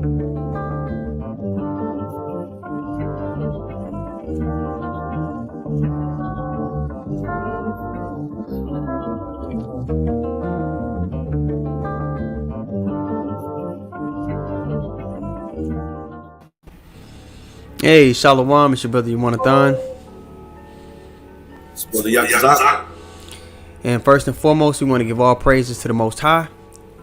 Hey, Shalom, it's your brother Yawanathan. It's brother Yakazak. And first and foremost, we want to give all praises to the Most High,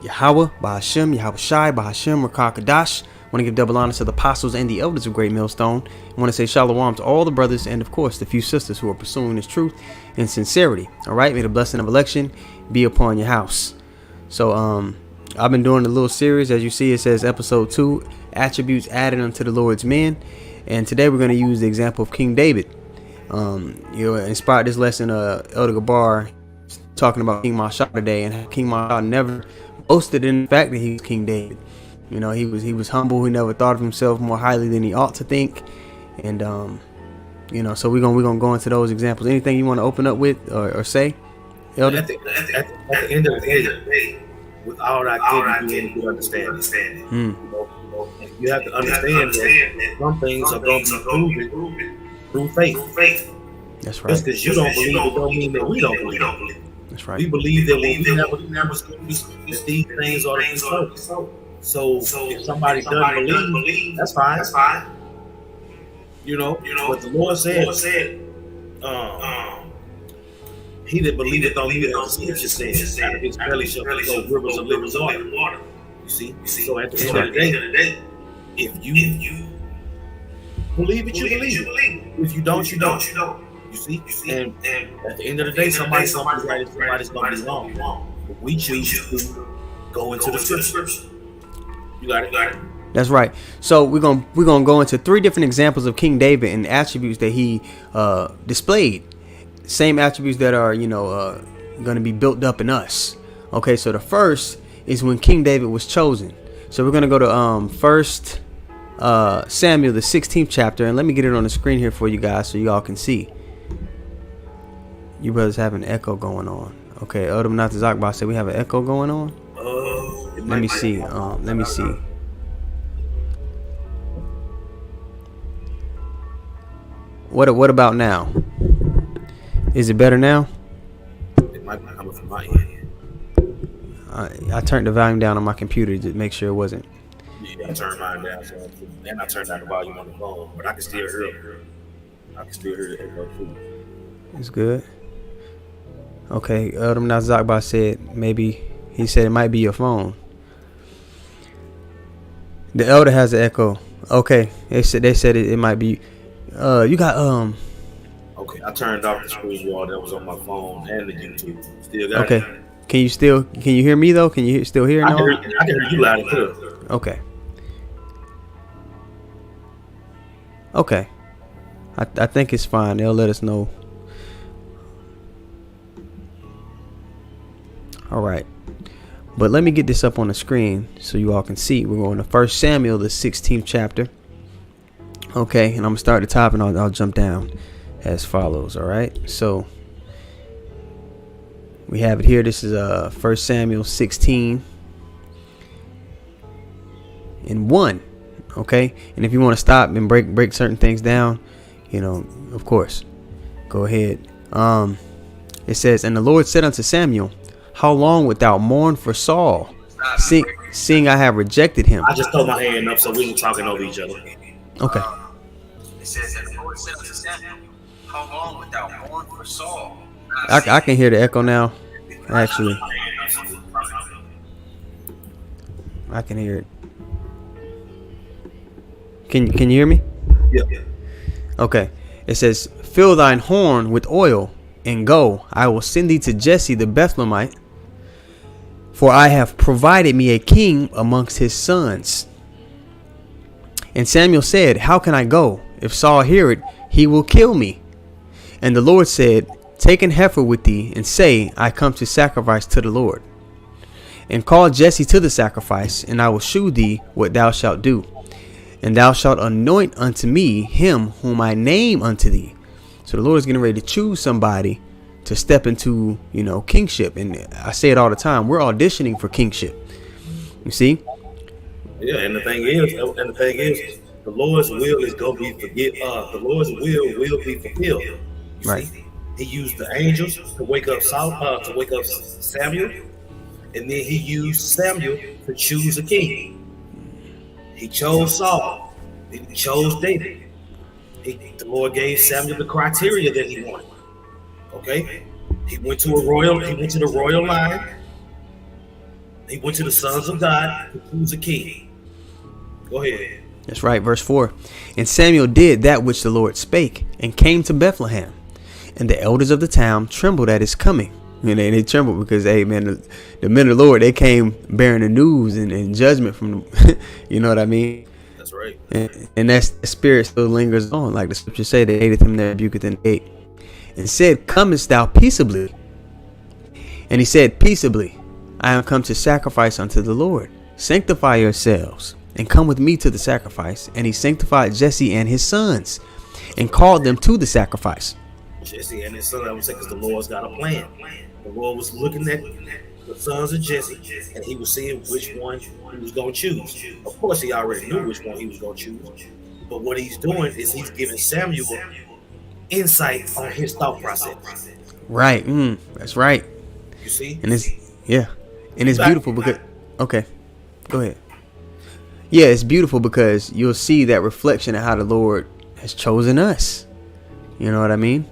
Yahweh, Bahashem, Yahweh Shai, Bahashem, Rakakadash. Want to give double honor to the apostles and the elders of Great Millstone. I want to say Shalom to all the brothers and, of course, the few sisters who are pursuing this truth in sincerity. All right, may the blessing of election be upon your house. So, I've been doing a little series. As you see, it says episode 2, attributes added unto the Lord's men. And today we're going to use the example of King David. Inspired this lesson, Elder Gabar talking about King Mashah today, and how King Mashah never boasted in the fact that he was King David. You know, he was humble. He never thought of himself more highly than he ought to think. And so we're gonna go into those examples. Anything you want to open up with or say, Elder? At the end of the day, with all that getting, you need to understand. You have to understand that some things are going to be proven through faith. That's right. Just because you don't believe it don't mean that we don't believe it. That's right. We believe that when we never that these things are the truth. So if somebody doesn't believe, that's fine. You know what the Lord said. He that believeth on me, as the scripture says, out of his belly shall flow rivers of living water. You see? So at the end of the day, if you believe it, you believe. If you don't, you don't. You see? And at the end of the day, somebody's going to be right and somebody's going to be wrong. But we choose to go into the scriptures. You got it. That's right. So we're gonna go into 3 different examples of King David and attributes that he displayed. Same attributes that are going to be built up in us. Okay, so the first is when King David was chosen. So we're going to go to First Samuel, the 16th chapter, and let me get it on the screen here for you guys so you all can see. You brothers have an echo going on. Okay, Odom Natazakba said we have an echo going on. Let me see. What about now? Is it better now? It might be coming from my end. I turned the volume down on my computer to make sure it wasn't. Yeah, I turned mine down, and I turned down the volume on the phone, but I can still hear it. I can still hear the echo too. It's good. Okay, Adam Nazakba said maybe he said it might be your phone. The elder has an echo. Okay, they said it might be. You got Okay, I turned off the screen wall that was on my phone and the YouTube. Still got it. Okay. Can you hear me though? Can you still hear? I can hear you loud and clear. Okay. Okay. I think it's fine. They'll let us know. All right. But let me get this up on the screen so you all can see. We're going to 1 Samuel, the 16th chapter. Okay, and I'm going to start at the top and I'll jump down as follows. All right. So we have it here. This is 1 Samuel 16 and 1. Okay. And if you want to stop and break certain things down, of course, go ahead. It says, and the Lord said unto Samuel, how long wilt thou mourn for Saul, seeing I have rejected him? I just throw my hand up so we ain't talking over each other. Okay. It says, and the Lord said unto Samuel, how long wilt thou mourn for Saul? I can hear the echo now. Actually, I can hear it. Can you hear me? Yeah. Okay. It says, fill thine horn with oil and go. I will send thee to Jesse the Bethlehemite, for I have provided me a king amongst his sons. And Samuel said, how can I go? If Saul hear it, he will kill me. And the Lord said, take an heifer with thee, and say, I come to sacrifice to the Lord. And call Jesse to the sacrifice, and I will shew thee what thou shalt do. And thou shalt anoint unto me him whom I name unto thee. So the Lord is getting ready to choose somebody to step into, kingship. And I say it all the time. We're auditioning for kingship. You see, Yeah, and the thing is, the Lord's will is gonna be the Lord's will be fulfilled. You Right. see, He used the angels to wake up Samuel, and then He used Samuel to choose a king. He chose Saul. He chose David. The Lord gave Samuel the criteria that he wanted. Okay, he went to the royal line. He went to the sons of God to choose a king. Go ahead. That's right. Verse 4. And Samuel did that which the Lord spake, and came to Bethlehem. And the elders of the town trembled at his coming. And they trembled because, hey, man, the men of the Lord, they came bearing the news and judgment from them. You know what I mean? That's right. And that spirit still lingers on. Like the scriptures say, they hated him that rebuketh in the gate. And said, comest thou peaceably? And he said, peaceably. I am come to sacrifice unto the Lord. Sanctify yourselves, and come with me to the sacrifice. And he sanctified Jesse and his sons, and called them to the sacrifice. Jesse and his sons, I would say, because the Lord's got a plan. The Lord was looking at the sons of Jesse, and he was seeing which one he was going to choose. Of course, he already knew which one he was going to choose. But what he's doing is he's giving Samuel insight on his thought process. Right. That's right. You see? And it's, yeah. And it's beautiful because, okay, go ahead. Yeah, it's beautiful because you'll see that reflection of how the Lord has chosen us. You know what I mean?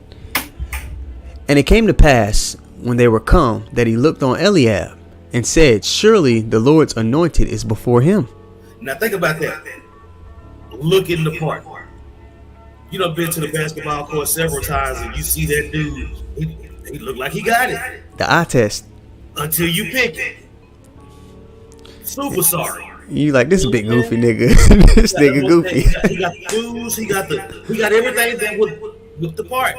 And it came to pass when they were come that he looked on Eliab and said, surely the Lord's anointed is before him. Now think about that. Look in the part. You know, been to the basketball court several times and you see that dude, he looked like he got it. The eye test. Until you pick it. Super sorry. You like this big goofy nigga. This nigga goofy. He got the dudes, he got everything that with the part.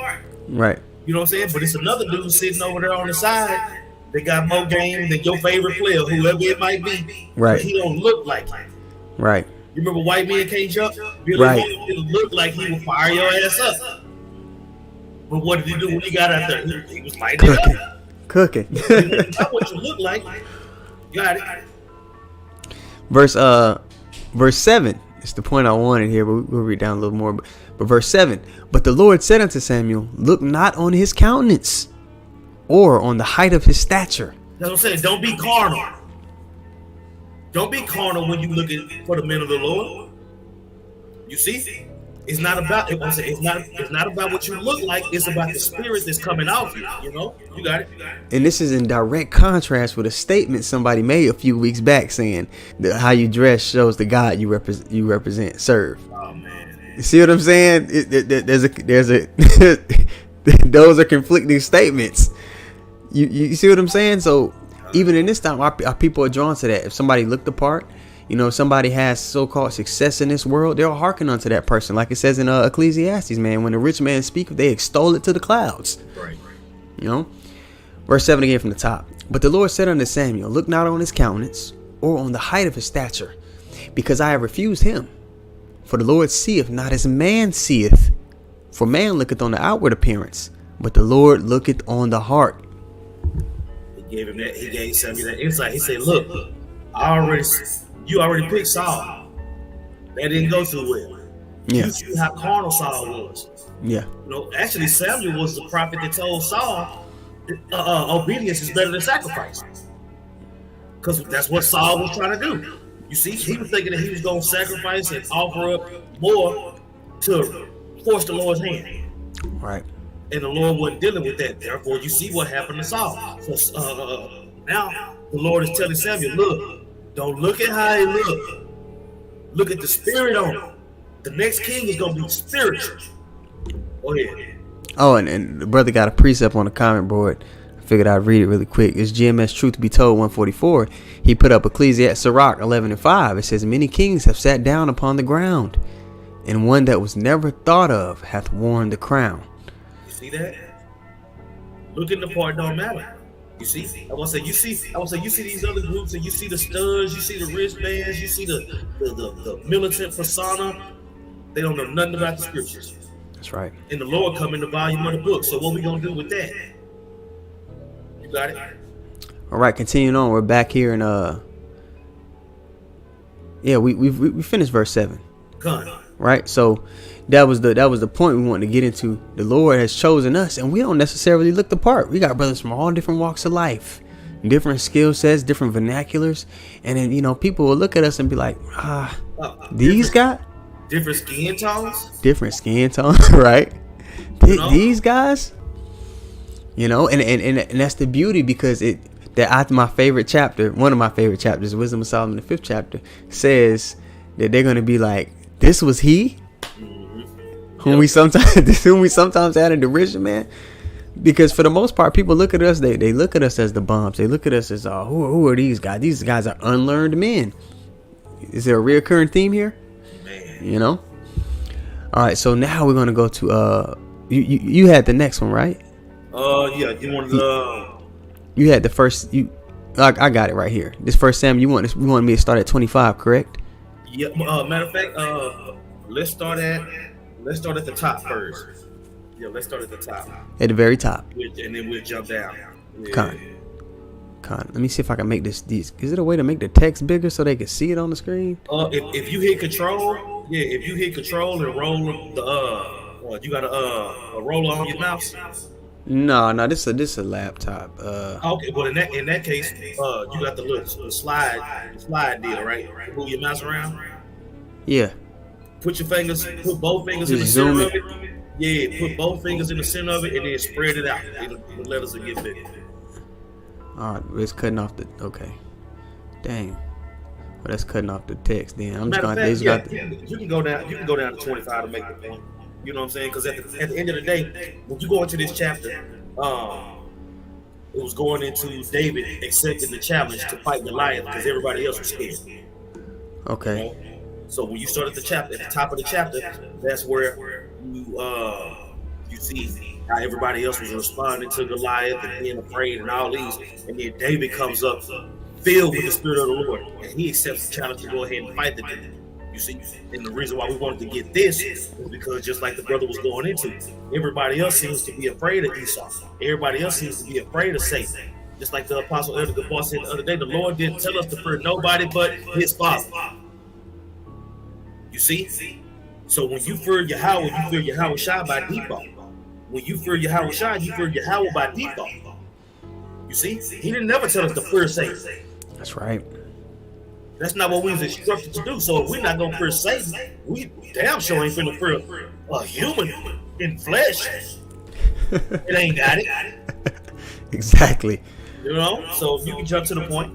Right. You know what I'm saying? But it's another dude sitting over there on the side that got more game than your favorite player, whoever it might be. Right. But he don't look like him. Right. You remember White Man Can't Jump? Right. It looked like he would fire your ass up. But what did he do when he got out there? He was lighting it up. Cooking. That's what you look like. Got it. Verse 7. It's the point I wanted here, but we'll read down a little more. But verse 7. But the Lord said unto Samuel, look not on his countenance, or on the height of his stature. That's what I'm saying. Don't be carnal. Don't be carnal when you looking for the men of the Lord. You see? It's not about it's not about what you look like. It's about the spirit that's coming out of you. You know, you got it. And this is in direct contrast with a statement somebody made a few weeks back saying that how you dress shows the God you represent, serve. Oh man, you see what I'm saying? There's a those are conflicting statements. You see what I'm saying? So even in this time, our people are drawn to that. If somebody looked the part, you know, somebody has so-called success in this world, they'll hearken unto that person. Like it says in Ecclesiastes, man, when the rich man speaketh, they extol it to the clouds. Right. You know? Verse 7 again from the top. But the Lord said unto Samuel, look not on his countenance, or on the height of his stature, because I have refused him. For the Lord seeth not as man seeth. For man looketh on the outward appearance, but the Lord looketh on the heart. He gave Samuel that insight. He said, look, you already picked Saul. That didn't go too well. Yeah. You see how carnal Saul was. Yeah. You know, actually, Samuel was the prophet that told Saul, obedience is better than sacrifice. Because that's what Saul was trying to do. You see, he was thinking that he was going to sacrifice and offer up more to force the Lord's hand. Right. And the Lord wasn't dealing with that. Therefore, you see what happened to Saul. So now the Lord is telling Samuel, look, don't look at how he look. Look at the spirit on him. The next king is going to be spiritual. Go ahead. Oh, and the brother got a precept on the comment board. I figured I'd read it really quick. It's GMS Truth Be Told 144. He put up Ecclesiastes Sirach 11:5. It says, many kings have sat down upon the ground, and one that was never thought of hath worn the crown. You see that? Looking the part don't matter. You see? I want to say you see these other groups, and you see the studs, you see the wristbands, you see the militant persona. They don't know nothing about the scriptures. That's right. And the Lord come in the volume of the book. So what we gonna do with that? You got it? All right, continuing on. We're back here in Yeah, we finished verse 7. Con. Right? So that was the point we wanted to get into. The Lord has chosen us, and we don't necessarily look the part. We got brothers from all different walks of life, different skill sets, different vernaculars, and then, you know, people will look at us and be like, these guys, different skin tones, right? know? These guys, you know, and that's the beauty, because my favorite chapter, one of my favorite chapters, Wisdom of Solomon, the 5th chapter, says that they're going to be like, this was he whom we sometimes add in derision, man. Because for the most part, people look at us, they look at us as the bums. They look at us as, who are these guys? These guys are unlearned men. Is there a reoccurring theme here? Man. You know? All right, so now we're going to go to, you had the next one, right? Yeah, you want You had the first, I got it right here. This first Samuel, you wanted me to start at 25, correct? Yeah, matter of fact, let's start at the top first. Yeah, let's start at the top. At the very top. And then we'll jump down. Yeah. Con. Let me see if I can make this. Is it a way to make the text bigger so they can see it on the screen? If you hit control, and roll the you got a roller on your mouse. No, this is a laptop. Okay, well in that case, you got the little slide deal, right? Move your mouse around. Yeah. Put both fingers in the center of it. Yeah, put both fingers in the center of it and then spread it out. The letters will get bigger. All right, it's cutting off the. Okay. Dang. Well, that's cutting off the text. Then I'm just gonna. You can go down. You can go down to 25 to make the point. You know what I'm saying? Because at the end of the day, when you go into this chapter, it was going into David accepting the challenge to fight Goliath because everybody else was scared. Okay. You know? So when you start at the top of the chapter, that's where you see how everybody else was responding to Goliath and being afraid and all these, and then David comes up filled with the Spirit of the Lord, and he accepts the challenge to go ahead and fight the demon. You see, and the reason why we wanted to get this is because, just like the brother was going into, everybody else seems to be afraid of Esau. Everybody else seems to be afraid of Satan. Just like the Apostle Elder Gabor said the other day, the Lord didn't tell us to fear nobody but his Father. You see? So when you fear Yahweh, you fear Yahweh Shai by default. When you fear Yahweh Shai, you fear Yahweh by default. You see? He didn't never tell us to fear Satan. That's right. That's not what we was instructed to do. So if we're not gonna fear Satan, we damn sure ain't finna fear a human in flesh. It ain't got it. Exactly. You know? So you can jump to the point.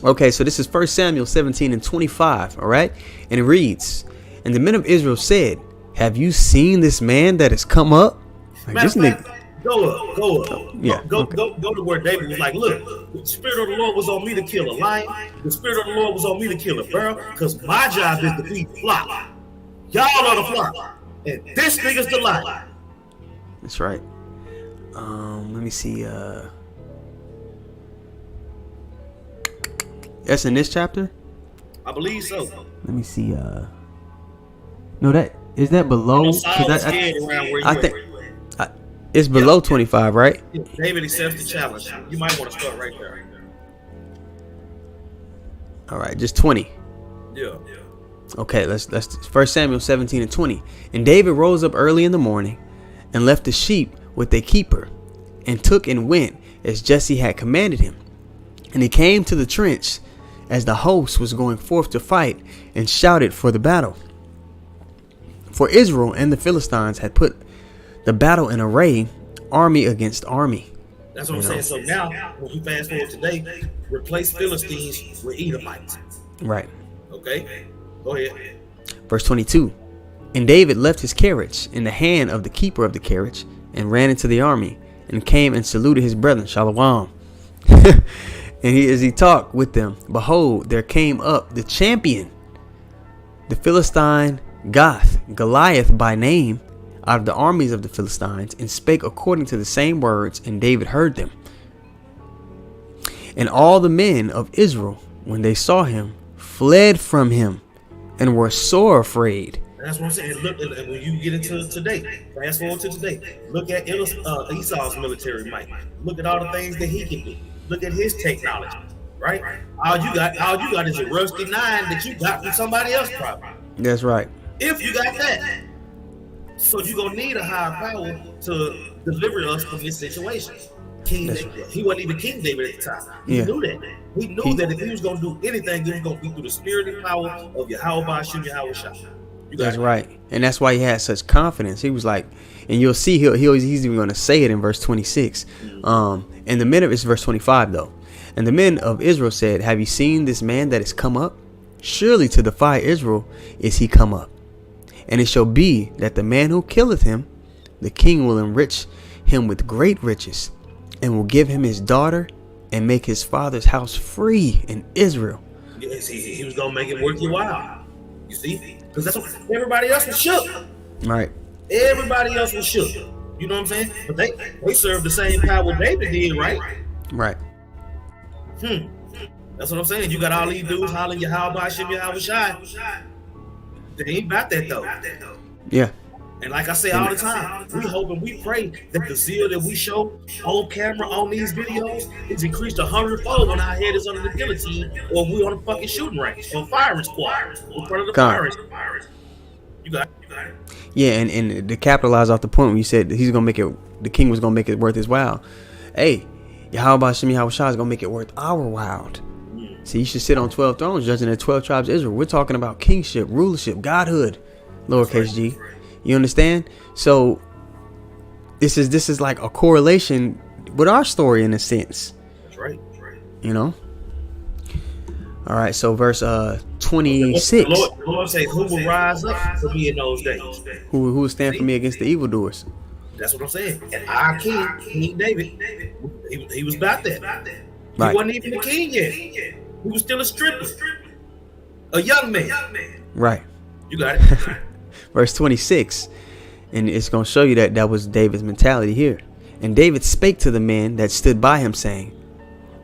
Okay, so this is 1 Samuel 17 and 25, all right? And it reads, and the men of Israel said, have you seen this man that has come up? Like, this nigga. Go up. Yeah. Go to where David was like, look, the Spirit of the Lord was on me to kill a lion. The Spirit of the Lord was on me to kill a bear, because my job is to feed the flock. Y'all are the flock. And this nigga's the lion. That's right. Let me see. That's in this chapter? I believe so. Let me see. No, that is that below? It's below 25, right? David accepts the challenge. You might want to start right there. All right, just 20. Yeah. Okay, let's 1 Samuel 17 and 20. And David rose up early in the morning and left the sheep with a keeper and took and went as Jesse had commanded him. And he came to the trench as the host was going forth to fight and shouted for the battle. For Israel and the Philistines had put the battle in array, army against army. That's what I'm saying. So now, when you fast forward today, replace Philistines with Edomites. Right. Okay? Go ahead. Verse 22. And David left his carriage in the hand of the keeper of the carriage and ran into the army and came and saluted his brethren. Shalom. And as he talked with them, behold, there came up the champion, the Philistine Goliath by name, out of the armies of the Philistines, and spake according to the same words, and David heard them. And all the men of Israel, when they saw him, fled from him, and were sore afraid. That's what I'm saying. Look, when you get into today, fast forward to today, look at Esau's military might. Look at all the things that he can do. Look at his technology, right? All you got is a rusty 9 that you got from somebody else, probably. That's right. If you got that, so you're gonna need a higher power to deliver us from this situation. King David, he wasn't even King David at the time. He knew that. He knew that if he was gonna do anything, it was gonna be through the spirit and power of Yahweh Ba'ashem Yahweh Shah. That's right, and that's why he had such confidence. He was like, and you'll see he's even going to say it in verse 26. And the men of it's verse 25 though. And the men of Israel said, "Have you seen this man that is come up? Surely to defy Israel is he come up. And it shall be that the man who killeth him, the king will enrich him with great riches, and will give him his daughter, and make his father's house free in Israel." Yes, he was gonna make it worth your while. You see, because that's what everybody else was shook. Right. Everybody else was shook. You know what I'm saying? But they served the same power David did, right? Right. That's what I'm saying. You got all these dudes hollering Yahweh Ba'ashem Yahweh Shai. They ain't about that though. Yeah. And like I say all the time, we hope and we pray that the zeal that we show on camera on these videos is increased 100-fold when our head is under the guillotine, or we on a fucking shooting range or firing squad in front of the firing. You got it. Yeah, and to capitalize off the point when you said he's gonna make it, the king was gonna make it worth his while. Hey, Yahweh Ba'ashem Yahweh Shah is gonna make it worth our while. See, you should sit on 12 thrones judging the 12 tribes of Israel. We're talking about kingship, rulership, godhood, lowercase g. You understand? So this is like a correlation with our story in a sense. That's right. You know? All right, so verse 26. The Lord says, who will rise up for me in those days? Who will stand for me against the evildoers? That's what I'm saying. And our King David, he was about that. Right. He wasn't even the king yet. He was still a stripper. A young man. Right. You got it. Verse 26, and it's going to show you that was David's mentality here. And David spake to the men that stood by him, saying,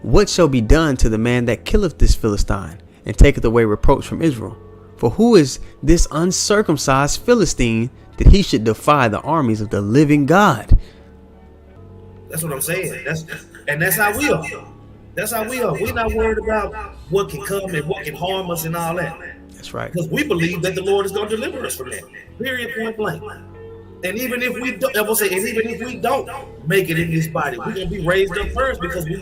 "What shall be done to the man that killeth this Philistine, and taketh away reproach from Israel? For who is this uncircumcised Philistine, that he should defy the armies of the living God?" That's what I'm saying. That's how we are. That's how we are. We're not worried about what can come and what can harm us and all that. That's right. Because we believe that the Lord is going to deliver us from that. Period, point blank. And even if we don't, make it in this body, we're gonna be raised up first because we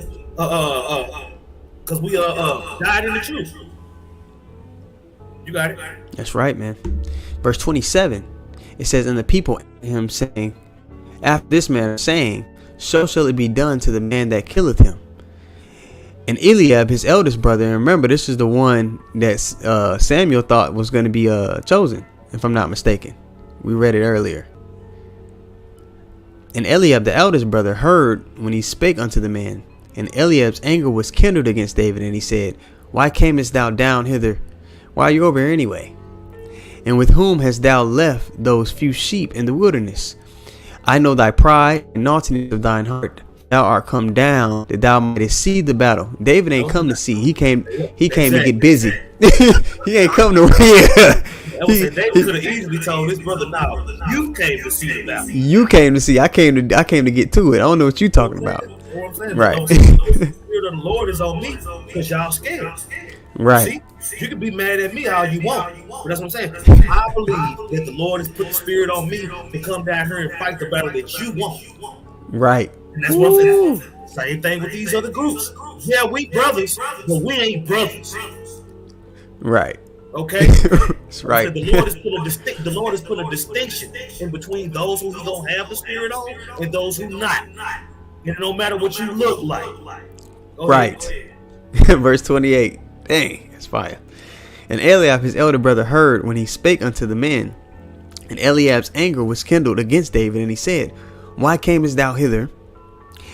died in the truth. You got it. That's right, man. Verse 27, it says, "And the people him saying, after this manner, saying, so shall it be done to the man that killeth him. And Eliab, his eldest brother," and remember, this is the one that Samuel thought was going to be chosen, if I'm not mistaken. We read it earlier. "And Eliab, the eldest brother, heard when he spake unto the man. And Eliab's anger was kindled against David, and he said, Why camest thou down hither? Why are you over here anyway? And with whom hast thou left those few sheep in the wilderness? I know thy pride and naughtiness of thine heart. Thou art come down that thou mightest see the battle." David ain't come to see. He came to get busy. He ain't come to David could have easily told his brother, "No, you came to see the battle. You came to see. I came to get to it. I don't know what you talking about." You know what I'm saying? Right. The Spirit of the Lord is on me because y'all scared. Right. See, you can be mad at me all you want, but that's what I'm saying. I believe that the Lord has put the Spirit on me to come down here and fight the battle that you want. Right. And that's what I'm saying. Same thing with these other groups. Yeah, we brothers, but we ain't brothers. Right. Okay? That's right. The Lord has put a distinction in between those who gonna have the Spirit on and those who not. And no matter what you look like. Right. Verse 28. Dang, that's fire. "And Eliab, his elder brother, heard when he spake unto the men. And Eliab's anger was kindled against David, and he said, Why camest thou hither?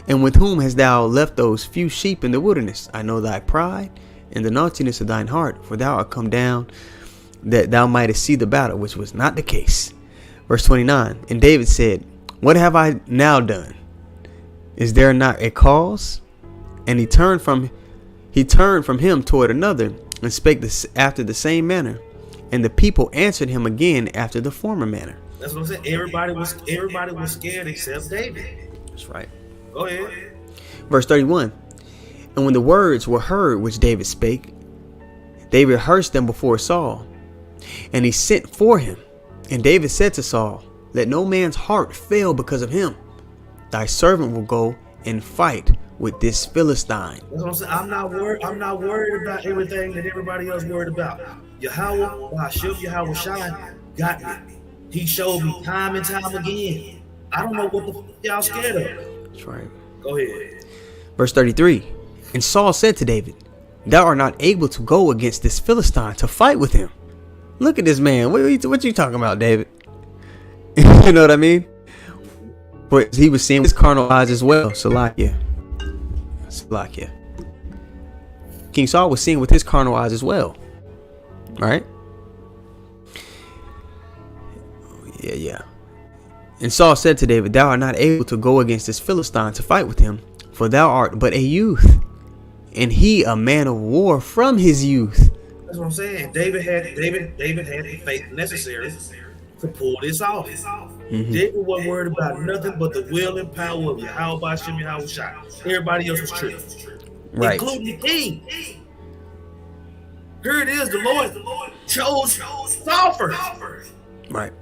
And with whom hast thou left those few sheep in the wilderness? I know thy pride and the naughtiness of thine heart, for thou art come down that thou mightest see the battle," which was not the case. Verse 29, "And David said, What have I now done? Is there not a cause? And he turned from him toward another, and spake after the same manner. And the people answered him again after the former manner." That's what I'm saying. Everybody was scared except David. That's right. Go ahead. Verse 31, And when the words were heard which David spake, they rehearsed them before Saul. And he sent for him. And David said to Saul, let no man's heart fail because of him. Thy servant will go and fight with this Philistine. That's what I'm saying. I'm not worried about everything that everybody else worried about. Yahweh, Hashem, Yahweh Shai got me. He showed me time and time again. I don't know what the fuck y'all scared of. That's right. Go ahead. Verse 33. And Saul said to David, thou art not able to go against this Philistine to fight with him. Look at this man. What you talking about, David? You know what I mean? But he was seeing his carnal eyes as well. Salakia. King Saul was seeing with his carnal eyes as well. Right? Yeah. And Saul said to David, thou art not able to go against this Philistine to fight with him, for thou art but a youth, and he a man of war from his youth. That's what I'm saying. David had the faith necessary to pull this off. David wasn't worried about nothing but the will and power of Yahweh Hashem Yahweh Shai. Everybody else was tripping. Right. Including the king. Here it is, the Lord chose Saul first. Right.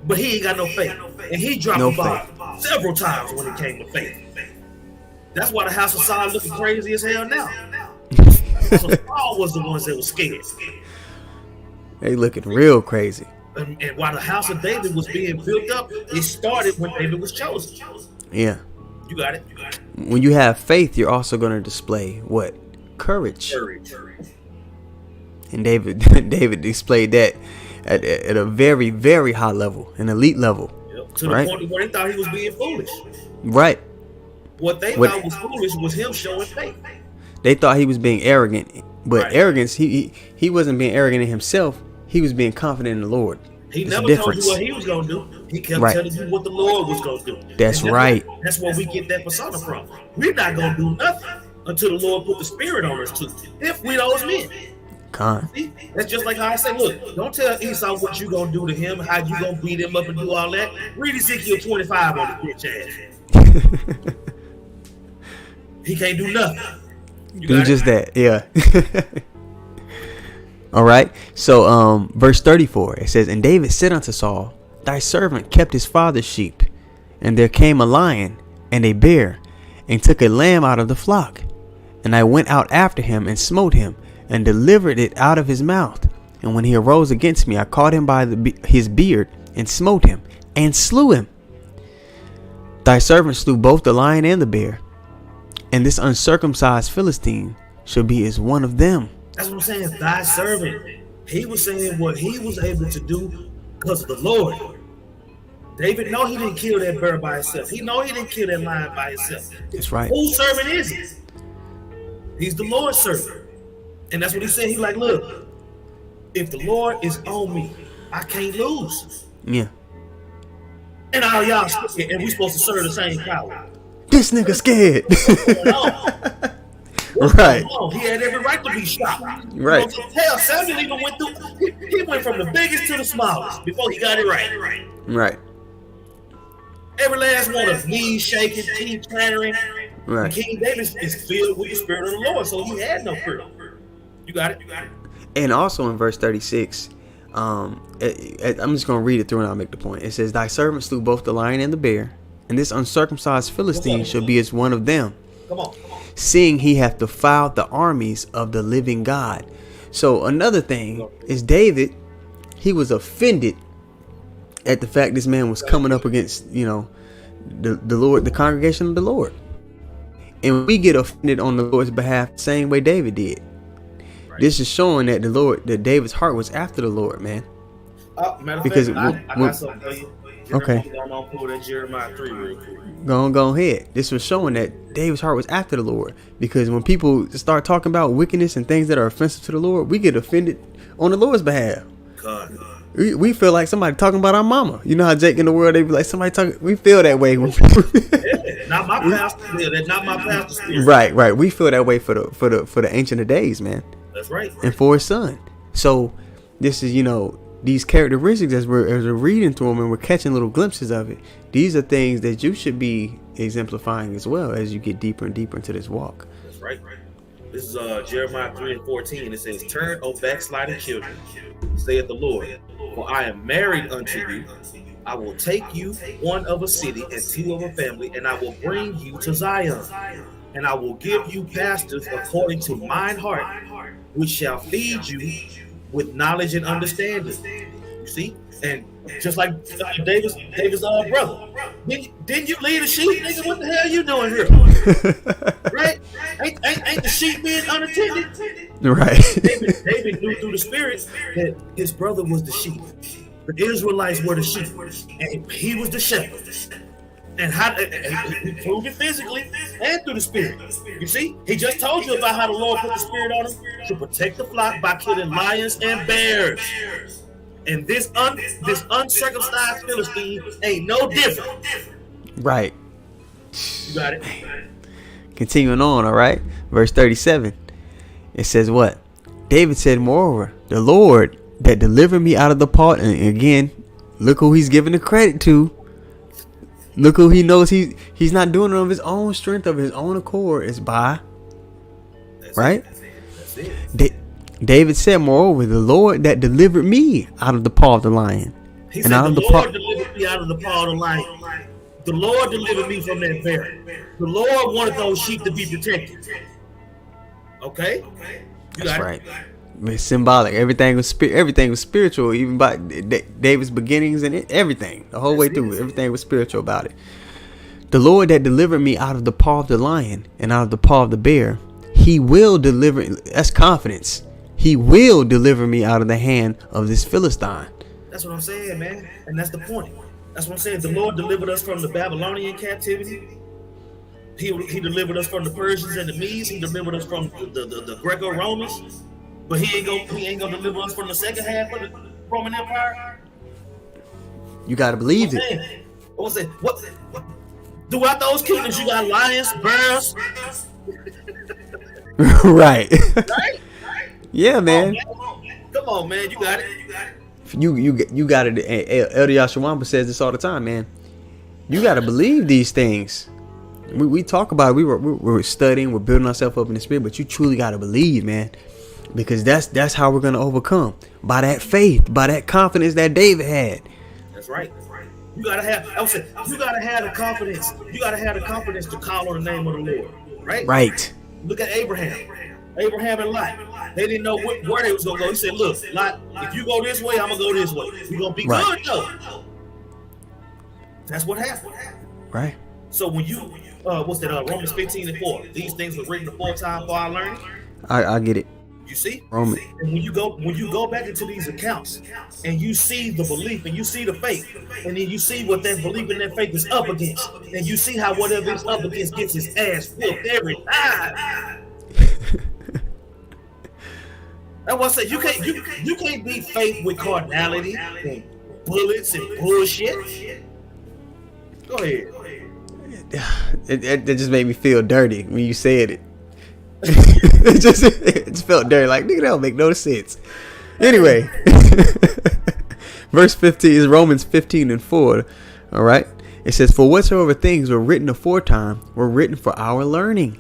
But he ain't got no faith. And he dropped the ball several times when it came to faith. That's why the house of Saul looking crazy as hell now. So Saul was the ones that was scared. They looking real crazy. And while the house of David was being built up, it started when David was chosen. Yeah. You got it. When you have faith, you're also going to display what? Courage. And David displayed that at a very, very high level, an elite level. Yep. To the point where they thought he was being foolish. Right. What they thought was foolish was him showing faith. They thought he was being arrogant, but arrogance, he wasn't being arrogant in himself. He was being confident in the Lord. He never told you what he was going to do. He kept telling you what the Lord was going to do. That's right. That's where we get that persona from. We're not going to do nothing until the Lord put the spirit on us too. If we those men. See? That's just like how I say, look, don't tell Esau what you going to do to him, how you going to beat him up and do all that. Read Ezekiel 25 on the bitch ass. He can't do nothing. Do just that, yeah. All right. So, verse 34, it says, and David said unto Saul, thy servant kept his father's sheep, and there came a lion and a bear, and took a lamb out of the flock. And I went out after him and smote him, and delivered it out of his mouth. And when he arose against me, I caught him by his beard, and smote him, and slew him. Thy servant slew both the lion and the bear, and this uncircumcised Philistine shall be as one of them. That's what I'm saying. Thy servant. He was saying what he was able to do because of the Lord. David know he didn't kill that bear by himself. He know he didn't kill that lion by himself. That's right. Whose servant is he? He's the Lord's servant. And that's what he said. He's like, look, if the Lord is on me, I can't lose. Yeah. And all y'all scared, and we supposed to serve the same power. This nigga scared. Right. He had every right to be shot. Right. Hell, Samuel even went through. He went from the biggest to the smallest before he got it right. Right. Every last one of knees shaking, teeth chattering. Right. King David is filled with the Spirit of the Lord, so he had no fear. You got it. And also in verse 36, I'm just going to read it through and I'll make the point. It says, thy servant slew both the lion and the bear, and this uncircumcised Philistine shall be as one of them. Come on. Seeing he hath defiled the armies of the living God. So another thing is David, he was offended at the fact this man was coming up against, the Lord, the congregation of the Lord. And we get offended on the Lord's behalf the same way David did. Right. This is showing that that David's heart was after the Lord, man. Because I got something for you. Okay. Pull that Jeremiah 3 real quick. Go ahead. This was showing that David's heart was after the Lord. Because when people start talking about wickedness and things that are offensive to the Lord, we get offended on the Lord's behalf. God. We feel like somebody talking about our mama. You know how Jake in the world, they be like, somebody talking. We feel that way when people. Not my pastor. Yeah, that's not my pastor's spirit. Right. We feel that way for the Ancient of Days, man. That's right. And for his son. So this is, these characteristics as we're reading through them and we're catching little glimpses of it. These are things that you should be exemplifying as well as you get deeper and deeper into this walk. That's right. This is Jeremiah 3:14. It says, "Turn, O backsliding children, saith the Lord, for I am married unto you. I will take you one of a city and two of a family, and I will bring you to Zion. And I will give you pastors according to mine heart, which shall feed you with knowledge and understanding." You see? And just like David's brother. Didn't you lead the sheep, nigga? What the hell you doing here? Right? Ain't the sheep being unattended? Right. David knew through the Spirit that his brother was the sheep. The Israelites were the sheep, and he was the shepherd. And how he proved it physically and through the Spirit. You see, he just told you about how the Lord put the Spirit on him to protect the flock by killing lions and bears. And this uncircumcised Philistine ain't no different. Right. You got it. Continuing on, all right. Verse 37. It says what? David said, "Moreover, the Lord that delivered me out of the paw," and again, look who he's giving the credit to. Look who he knows he's not doing it of his own strength, of his own accord. It's by. Right? That's it. David said, "Moreover, the Lord that delivered me out of the paw of the lion." He and said, out of "The the Lord delivered me out of the paw of the lion. The Lord delivered me from that bear. The Lord wanted those sheep to be protected." Okay? You That's got right. It's symbolic. Everything was spiritual, even by David's beginnings and everything. The whole way through, everything was spiritual about it. "The Lord that delivered me out of the paw of the lion and out of the paw of the bear, he will deliver." That's confidence. He will deliver me out of the hand of this Philistine. That's what I'm saying, man. And that's the point. That's what I'm saying. The Lord delivered us from the Babylonian captivity. He delivered us from the Persians and the Medes. He delivered us from the Greco-Romans. But he ain't gonna deliver us from the second half of the Roman Empire. You gotta believe it. What was it? What? Throughout those kingdoms, you got lions, bears. Right. Right? Yeah, man. Come on, man. You got it. You got it. Elder Yashawamba says this all the time, man. You got to believe these things. We talk about it. We're studying, we're building ourselves up in the Spirit, but you truly got to believe, man, because that's how we're gonna overcome, by that faith, by that confidence that David had. That's right. You gotta have. I would say you gotta have the confidence. You gotta have the confidence to call on the name of the Lord. Right. Right. Look at Abraham. Abraham and Lot. They didn't know where they was gonna go. He said, "Look, Lot, if you go this way, I'm gonna go this way. We're gonna be good though." That's what happened. Right. So when you what's that? Romans 15:4. These things were written aforetime for our learning. I get it. You see? Roman. And when you go back into these accounts and you see the belief and you see the faith, and then you see what that belief and that faith is up against, and you see how whatever it's up against gets his ass whooped every time. That's why I say you can't beat faith with carnality and bullets and bullshit. Go ahead. It just made me feel dirty when you said it. it just felt dirty. Like, nigga, that don't make no sense. Anyway, verse 15 is Romans 15:4. All right. It says, "For whatsoever things were written aforetime were written for our learning,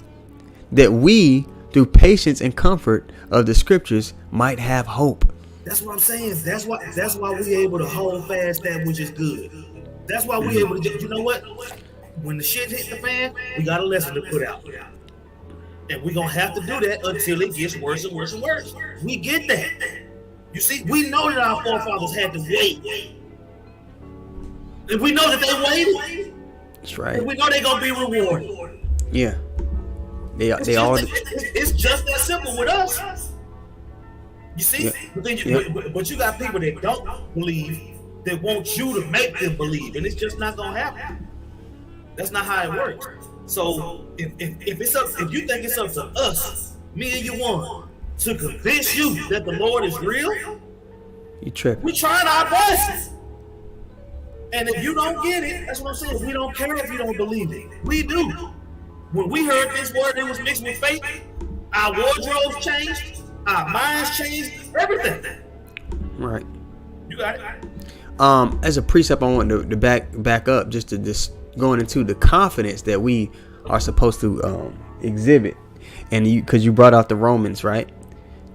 that we, through patience and comfort of the scriptures, might have hope." That's what I'm saying. That's why we able to hold fast that which is good. That's why we able to get. You know what? When the shit hit the fan, we got a lesson to put out. And we're going to have to do that until it gets worse and worse and worse. We get that. You see, we know that our forefathers had to wait. And we know that they waited. That's right. And we know they're going to be rewarded. Yeah. It's just that simple with us. You see? Yeah. But you got people that don't believe, that want you to make them believe. And it's just not going to happen. That's not how it works. So if you think it's up to us, me and you one, to convince you that the Lord is real, you tripping. we tried our best. And if you don't get it, that's what I'm saying. We don't care if you don't believe it. We do. When we heard this word, it was mixed with faith. Our wardrobes changed, our minds changed, everything. Right. You got it. As a precept, I want to back up just going into the confidence that we are supposed to exhibit. And because you brought out the Romans, right?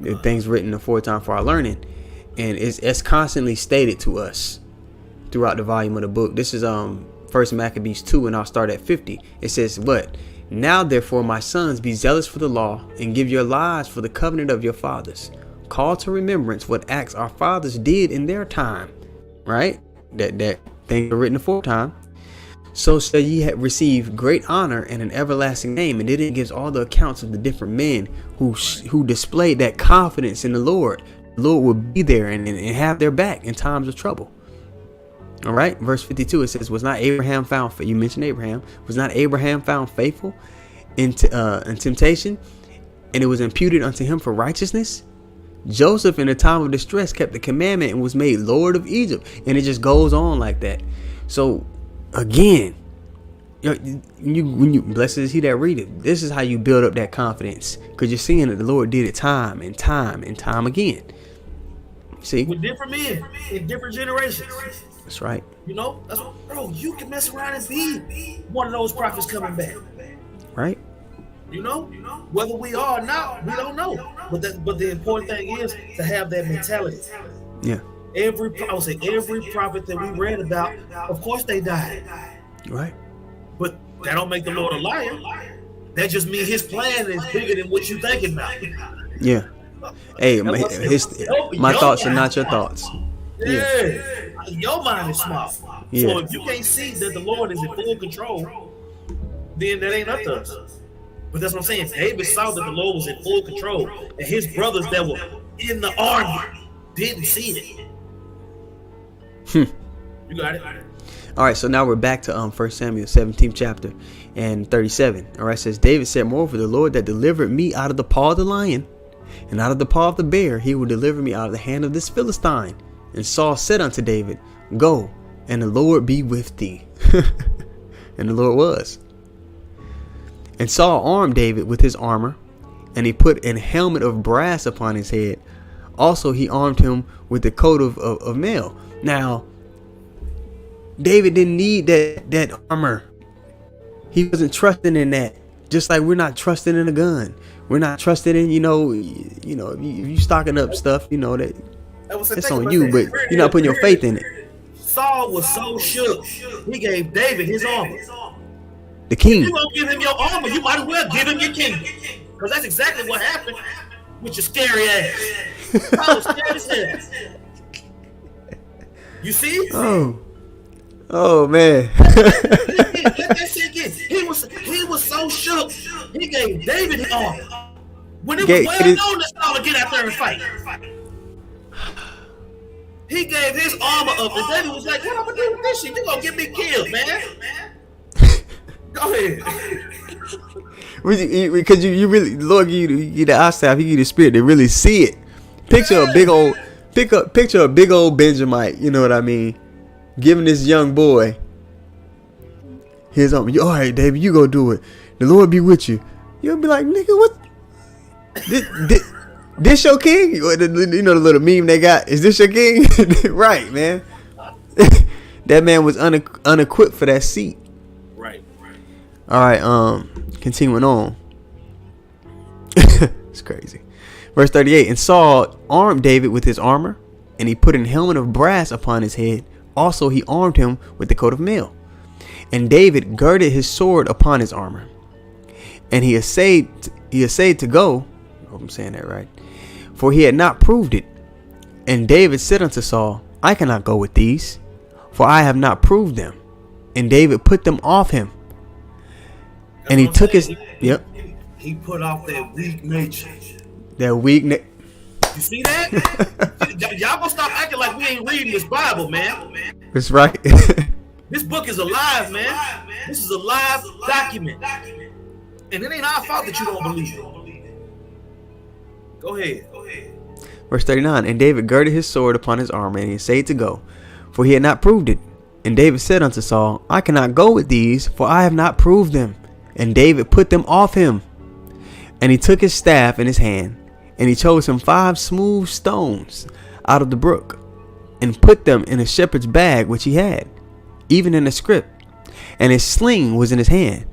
The things written aforetime for our learning, and it's constantly stated to us throughout the volume of the book. This is First Maccabees 2, and I'll start at 50. It says, "What? Now therefore, my sons, be zealous for the law, and give your lives for the covenant of your fathers. Call to remembrance what acts our fathers did in their time." Right? That things are written aforetime. "So shall ye receive great honor and an everlasting name." And then it gives all the accounts of the different men who displayed that confidence in the Lord. The Lord would be there and have their back in times of trouble. All right. Verse 52, it says, "Was not Abraham found," you mentioned Abraham, "was not Abraham found faithful in temptation, and it was imputed unto him for righteousness? Joseph in the time of distress kept the commandment and was made Lord of Egypt." And it just goes on like that. So again, when you blessed is he that readeth. This is how you build up that confidence, because you're seeing that the Lord did it time and time and time again. See, with different men in different generations. That's right. You know, that's what, bro. You can mess around and be one of those prophets coming back. Right. You know, whether we are or not, we don't know. But the important thing is to have that mentality. Yeah. Every prophet that we read about, of course they died. Right. But that don't make the Lord a liar. That just means his plan is bigger than what you're thinking about. Yeah. Hey, my thoughts are not your thoughts. Yeah. Your mind is small. Yeah. So if you can't see that the Lord is in full control, then that ain't up to us. But that's what I'm saying. David saw that the Lord was in full control, and his brothers that were in the army didn't see it. You got it? All right, so now we're back to 1 Samuel 17th chapter and 37. All right, it says, "David said, moreover, the Lord that delivered me out of the paw of the lion and out of the paw of the bear, he will deliver me out of the hand of this Philistine. And Saul said unto David, Go, and the Lord be with thee." And the Lord was. "And Saul armed David with his armor, and he put an helmet of brass upon his head. Also he armed him with the coat of mail." Now, David didn't need that armor. He wasn't trusting in that. Just like we're not trusting in a gun. We're not trusting in, if you stocking up stuff, that it's on you, but you're not putting your faith in it. Saul was so shook, he gave David his armor. The king. If you gonna give him your armor, you might as well give him your kingdom. Because that's exactly what happened with your scary ass. I was scared as hell. You see? Oh man. Let that shit get. He was so shook. He gave David his armor. When it was well known that Saul would get out there and fight. He gave his armor up, and David was like, "What I'm gonna do with this shit? You gonna get me killed, man." Go ahead. Because you really, Lord, give you the eye staff, He give you the spirit to really see it. Picture a big old Benjamite, you know what I mean? Giving this young boy his armor. All right, David, you go do it. The Lord be with you. You'll be like, nigga, what? This your king? You know the little meme they got? Is this your king? Right, man. That man was unequipped for that seat. Right. All right, continuing on. It's crazy. Verse 38, "And Saul armed David with his armor, and he put an helmet of brass upon his head. Also he armed him with the coat of mail. And David girded his sword upon his armor. And he essayed to go," I hope I'm saying that right, "for he had not proved it. And David said unto Saul, I cannot go with these, for I have not proved them. And David put them off him. And he took his..." Yep. He put off that weak nature. That weak nature. You see that? Y'all gonna stop acting like we ain't reading this Bible, man. That's right. This book is alive, man. This is a live document. And it ain't our fault that you don't believe it. Go ahead. Verse 39, "And David girded his sword upon his armor, and he essayed to go, for he had not proved it. And David said unto Saul, I cannot go with these, for I have not proved them. And David put them off him. And he took his staff in his hand, and he chose him 5 smooth stones out of the brook, and put them in a shepherd's bag which he had, even in a scrip. And his sling was in his hand,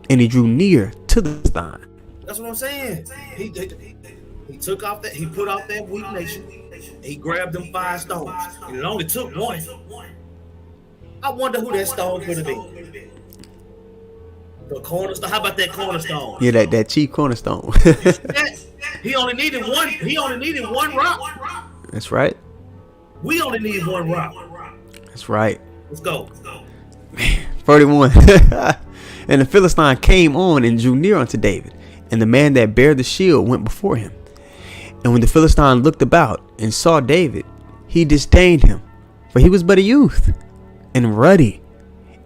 and he drew near to the Philistine." That's what I'm saying. He took off that. He put off that weak nation. He grabbed them 5 stones, and it only took one. I wonder who that stone could have been. The cornerstone. How about that cornerstone? Yeah, that chief cornerstone. He only needed one. He only needed one rock. That's right. We only need one rock. That's right. Let's go. 31. And the Philistine came on and drew near unto David, and the man that bare the shield went before him. And when the Philistine looked about and saw David, he disdained him, for he was but a youth, and ruddy,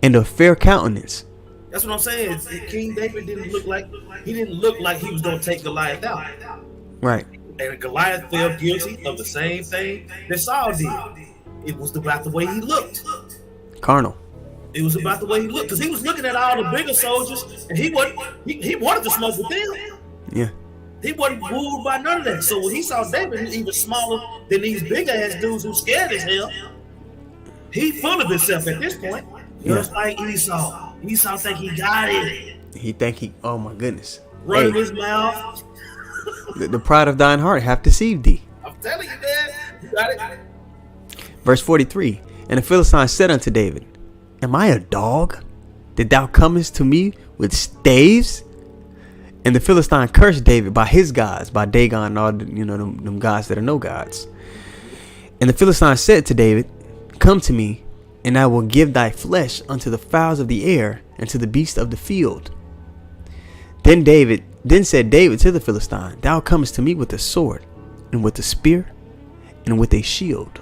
and of fair countenance. That's what I'm saying. King David didn't look like he was gonna take Goliath out. Right. And Goliath fell guilty of the same thing that Saul did. It was about the way he looked. Carnal. It was about the way he looked, because he was looking at all the bigger soldiers, and he wanted to smoke with them. Yeah. He wasn't moved by none of that. So when he saw David, who's even smaller than these big ass dudes who scared as hell, he full of himself at this point. Just like Esau. Esau think he got it. He think he, oh my goodness. Running his mouth. The pride of thine heart hath deceived thee. I'm telling you, man. You got it. Verse 43. And the Philistine said unto David, Am I a dog, that thou comest to me with staves? And the Philistine cursed David by his gods, by Dagon and all them gods that are no gods. And the Philistine said to David, Come to me, and I will give thy flesh unto the fowls of the air and to the beasts of the field. Then said David to the Philistine, Thou comest to me with a sword, and with a spear, and with a shield.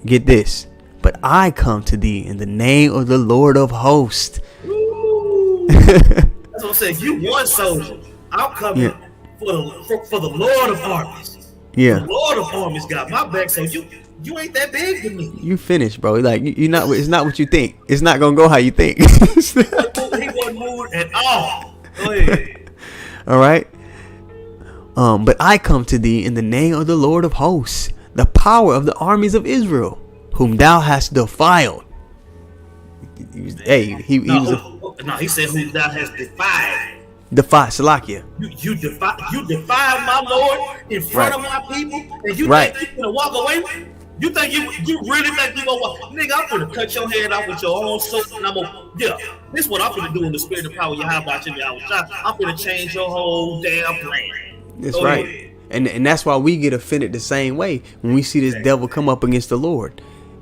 Get this, but I come to thee in the name of the Lord of hosts. That's what I'm saying. You one soldier. I'm coming for the Lord of armies. Yeah. The Lord of armies got my back, so you ain't that big to me. You finished, bro. Like you're not. It's not what you think. It's not gonna go how you think. He wasn't moved at all. Go ahead. All right. But I come to thee in the name of the Lord of hosts, the power of the armies of Israel, whom thou hast defiled. Hey, he said who thou hast defied. Defy Salakia. You defied my Lord in front of my people, and you think you gonna walk away? You think you really think you gonna walk? Nigga, I'm gonna cut your head off with your own soap, and this is what I'm gonna do in the spirit of power. I'm gonna change your whole damn plan. That's right. And that's why we get offended the same way when we see this devil come up against the Lord.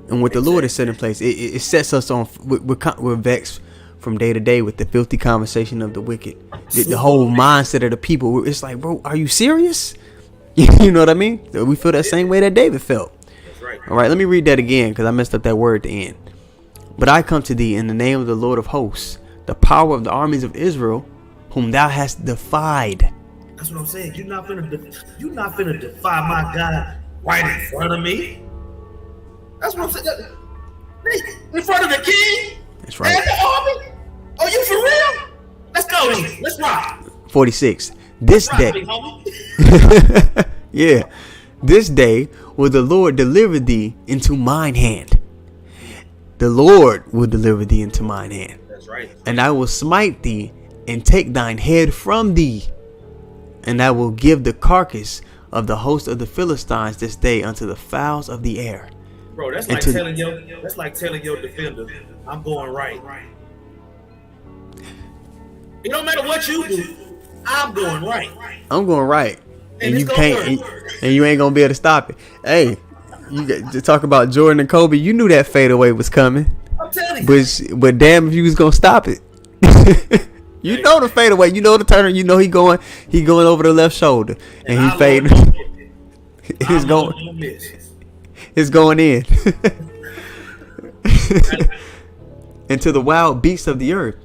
And what the Lord has set in place, it sets us on. We're vexed from day to day with the filthy conversation of the wicked. The whole mindset of the people. It's like, bro, are you serious? You know what I mean? We feel that same way that David felt. Right. All right, let me read that again because I messed up that word at the end. But I come to thee in the name of the Lord of hosts, the power of the armies of Israel, whom thou hast defied. That's what I'm saying. You're not finna defy my God right in front of me. That's what I'm saying. In front of the king? That's right. And the army? Are you for real? Let's go then. Let's rock. 46. This day. Yeah. This day will the Lord deliver thee into mine hand. The Lord will deliver thee into mine hand. That's right. And I will smite thee and take thine head from thee. And I will give the carcass of the host of the Philistines this day unto the fowls of the air. Bro, that's like telling your defender, I'm going right. It don't matter what you do, I'm going right. I'm going right. And you can't, and you ain't gonna be able to stop it. Hey, you got to talk about Jordan and Kobe. You knew that fadeaway was coming. I'm telling you. But damn if you was gonna stop it. You know the fadeaway. You know the turner. You know he going over the left shoulder, and he fading. It's going in. And to the wild beasts of the earth,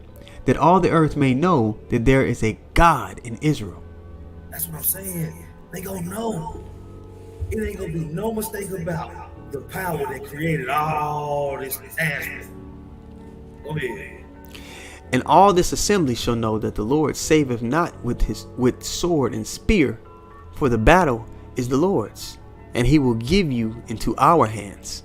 that all the earth may know that there is a God in Israel. That's what I'm saying. They gonna know. It ain't gonna be no mistake about the power that created all this ass. Go ahead. And all this assembly shall know that the Lord saveth not with sword and spear, for the battle is the Lord's, and he will give you into our hands.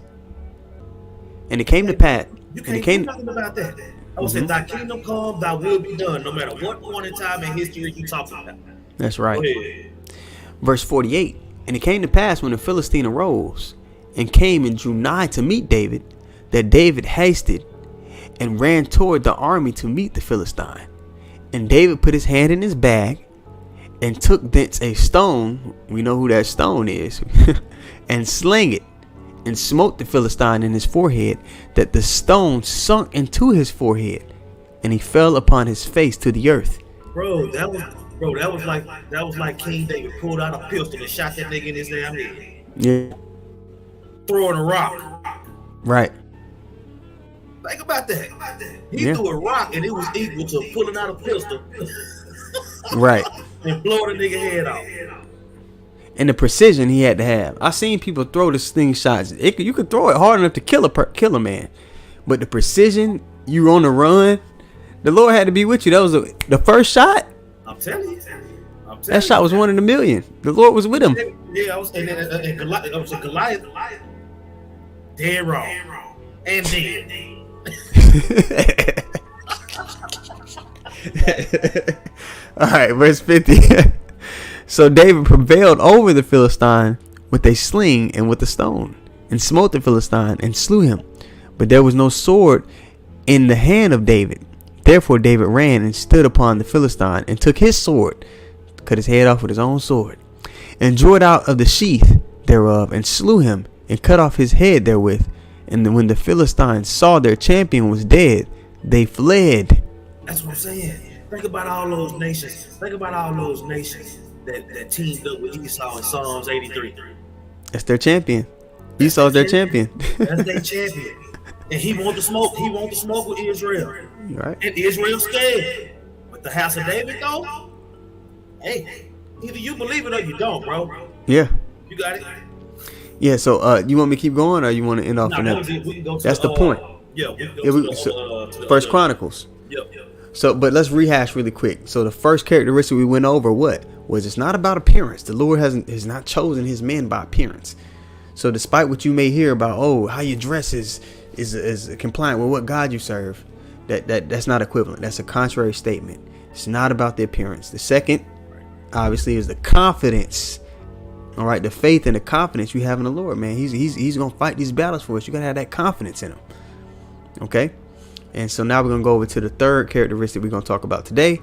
And it came to pass. You can't do nothing about that. I would say, thy kingdom come, thy will be done, no matter what point in time in history you talking about. That's Go right. ahead. Verse 48. And it came to pass when the Philistine arose and came and drew nigh to meet David, that David hasted and ran toward the army to meet the Philistine. And David put his hand in his bag and took thence a stone, we know who that stone is, and slang it, and smote the Philistine in his forehead, that the stone sunk into his forehead, and he fell upon his face to the earth. Bro, that was like King David pulled out a pistol and shot that nigga in his damn head. Yeah, Throwing a rock. right. Think about that. He threw a rock and it was equal to pulling out a pistol Right. and blowing the nigga head off. And the precision he had to have. I seen people throw the slingshots. You could throw it hard enough to kill a man, but the precision, you on the run. The Lord had to be with you. That was the first shot. I'm telling you. That shot was 1 in a million. The Lord was with him. Yeah, and Goliath. Dead wrong. And dead. All right, verse 50. So David prevailed over the Philistine with a sling and with a stone, and smote the Philistine and slew him. But there was no sword in the hand of David. Therefore David ran and stood upon the Philistine, and took his sword, cut his head off with his own sword, and drew it out of the sheath thereof, and slew him, and cut off his head therewith. And when the Philistines saw their champion was dead, they fled. That's what I'm saying. Think about all those nations. Think about all those nations that teamed up with Esau in Psalms 83. That's their champion. Esau's their champion. That's their champion. And he want to smoke. He want to smoke with Israel. Right. And Israel scared. But the house of David, though, hey, either you believe it or you don't, bro. Yeah. You got it? Yeah, so you want me to keep going, or you want to end off on that? We can go to That's the point. Yeah, we can go to the First Chronicles. Yep. So, but let's rehash really quick. So the first characteristic we went over, what was? It's not about appearance. The Lord has not chosen His men by appearance. So, despite what you may hear about, how you dress is compliant with what God you serve, that's not equivalent. That's a contrary statement. It's not about the appearance. The second, obviously, is the confidence. All right, the faith and the confidence you have in the Lord, man. He's gonna fight these battles for us. You gotta have that confidence in Him. Okay. And so now we're going to go over to the third characteristic we're going to talk about today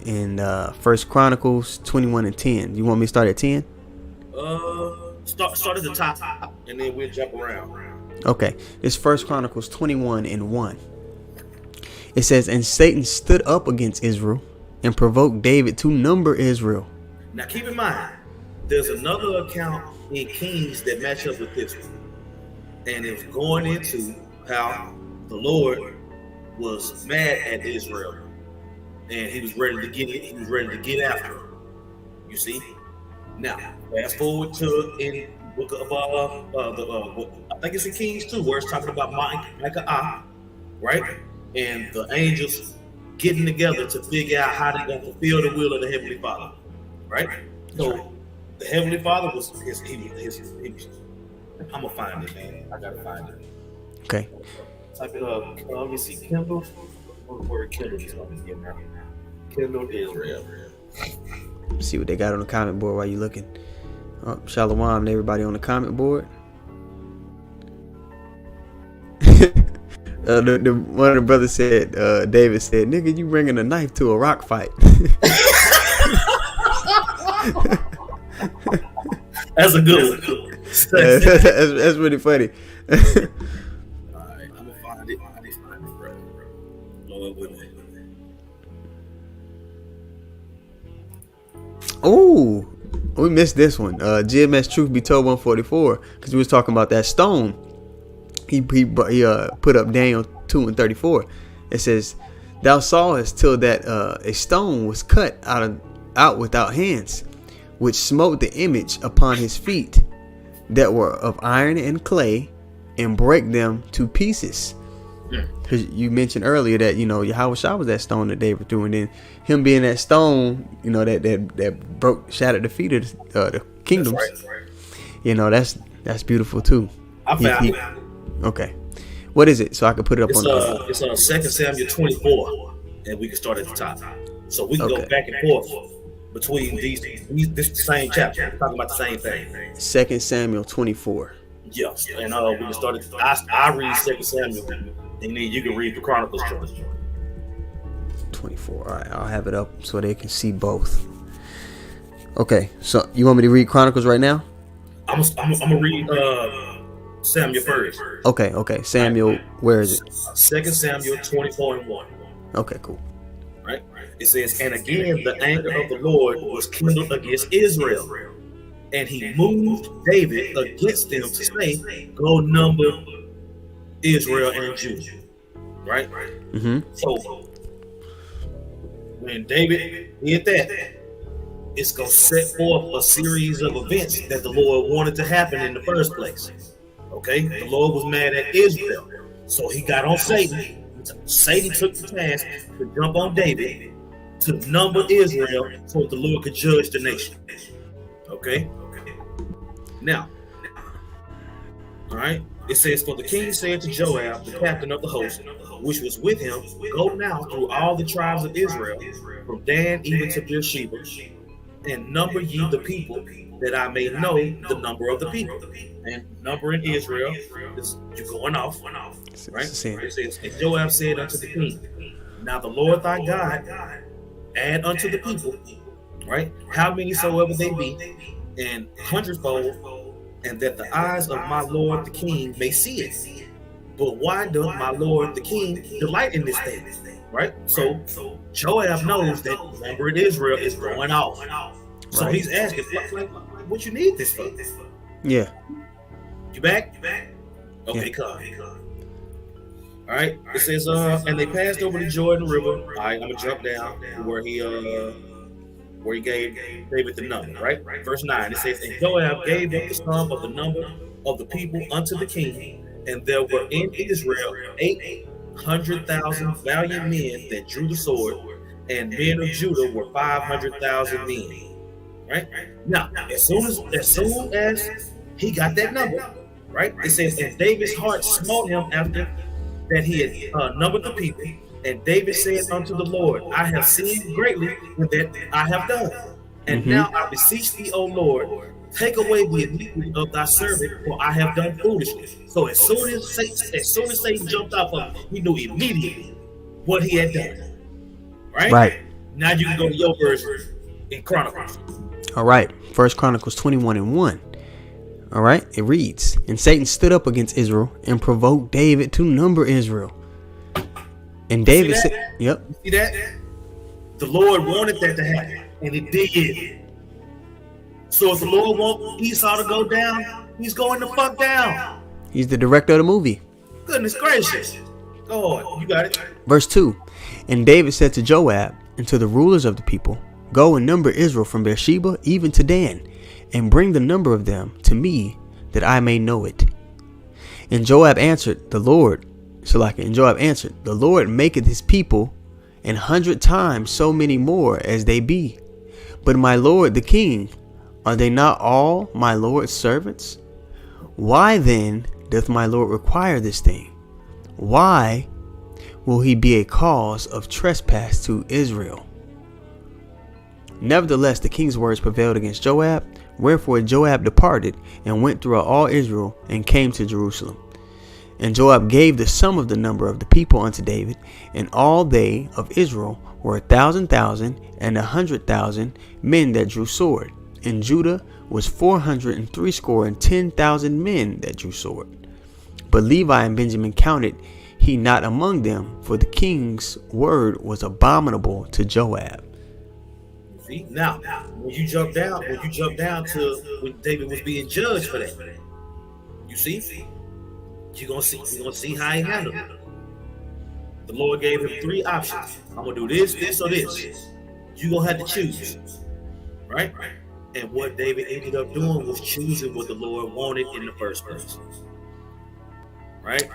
in First Chronicles 21 and 10. You want me to start at 10? Start at the top and then we'll jump around. Okay. It's First Chronicles 21 and 1. It says, and Satan stood up against Israel and provoked David to number Israel. Now keep in mind, there's another account in Kings that match up with this one. And it's going into how the Lord was mad at Israel, and He was ready to get it. He was ready to get after him. You see. Now, fast forward to in book of I think it's in Kings 2, where it's talking about Micah, right? And the angels getting together to figure out how they're gonna fulfill the will of the Heavenly Father, right? So the Heavenly Father was his. I'm gonna find it, man. I gotta find it. Okay. Type it up. Let me see. Kindle. What word Kindle is going to get now? Kindle Israel. See what they got on the comment board while you looking. Shalom and everybody on the comment board. One of the brothers said, David said, "Nigga, you bringing a knife to a rock fight." That's a good one. That's really funny. Oh, we missed this one. GMS Truth Be Told 144, because we was talking about that stone. He put up Daniel 2 and 34. It says, "Thou sawest till that a stone was cut out without hands, which smote the image upon his feet, that were of iron and clay, and break them to pieces." Because you mentioned earlier that Yahweh Shah was that stone that David threw, and then him being that stone, that shattered the feet of the kingdoms. That's right. That's beautiful too. I found it. Okay. What is it? So I can put it up It's on the. it's 2 Samuel 24, and we can start at the top. So we can go Okay. back and forth between these this same chapter. We're talking about the same thing. 2 Samuel 24. Yes, and we can start at. I read 2 Samuel, and then you can read the Chronicles. 24. All right, I'll have it up so they can see both. Okay, so you want me to read Chronicles right now? I'm gonna read Samuel first. Okay. Samuel, where is it? 2 Samuel 24 and 1. Okay, cool. Right? It says, and again the anger of the Lord was kindled against Israel, and he moved David against them to say, go number Israel and Judah. Right? Mm-hmm. So when David did that, it's gonna set forth a series of events that the Lord wanted to happen in the first place. Okay? The Lord was mad at Israel, so he got on Satan. Satan took the task to jump on David to number Israel so the Lord could judge the nation. Okay? Now, all right, it says, for the king said to Joab, the captain of the host, which was with him, go now through all the tribes of Israel, from Dan even to Beersheba, and number ye the people, that I may know the number of the people. And numbering Israel is you're going off, right? It says, and Joab said unto the king, now the Lord thy God add unto the people, right, how many soever they be, and hundredfold, and that the eyes of my lord the king may see it. But why doth my lord the king delight in this thing? Right? So Joab knows that numbering Israel is going off. So he's asking, what you need this for? Yeah. You back? Okay, come. All right. It says, and they passed over the Jordan River. All right, I'm gonna jump down to where he gave David the number. Right. Verse 9. It says, and Joab gave up the sum of the number of the people unto the king, and there were in Israel 800,000 valiant men that drew the sword, and men of Judah were 500,000 men. Right now, as soon as he got that number, right? It says, and David's heart smote him after that he had numbered the people. And David said unto the Lord, I have sinned greatly in that I have done. And now I beseech thee, O Lord, take away the iniquity of thy servant, for I have done foolishly. So as soon as Satan jumped off of him, he knew immediately what he had done. Right? Now you can go to your version in Chronicles. All right. First Chronicles 21 and 1. All right. It reads, and Satan stood up against Israel and provoked David to number Israel. And David said, yep. See that? The Lord wanted that to happen, and it did. So if the Lord wants Esau to go down, he's going the fuck down. He's the director of the movie. Goodness gracious. Go on. You got it. Verse 2. And David said to Joab and to the rulers of the people, go and number Israel from Beersheba even to Dan, and bring the number of them to me, that I may know it. And Joab answered, the Lord maketh his people 100 times so many more as they be. But my lord the king, are they not all my lord's servants? Why then doth my lord require this thing? Why will he be a cause of trespass to Israel? Nevertheless, the king's words prevailed against Joab. Wherefore Joab departed and went throughout all Israel and came to Jerusalem. And Joab gave the sum of the number of the people unto David, and all they of Israel were 1,000,000 and 100,000 men that drew sword. And Judah was 410,000 men that drew sword. But Levi and Benjamin counted he not among them, for the king's word was abominable to Joab. See, now when you jump down to when David was being judged for that, you see, you're gonna see how he handled it. The Lord gave him 3 options. I'm gonna do this, or this. You're gonna have to choose, right? And what David ended up doing was choosing what the Lord wanted in the first place, right?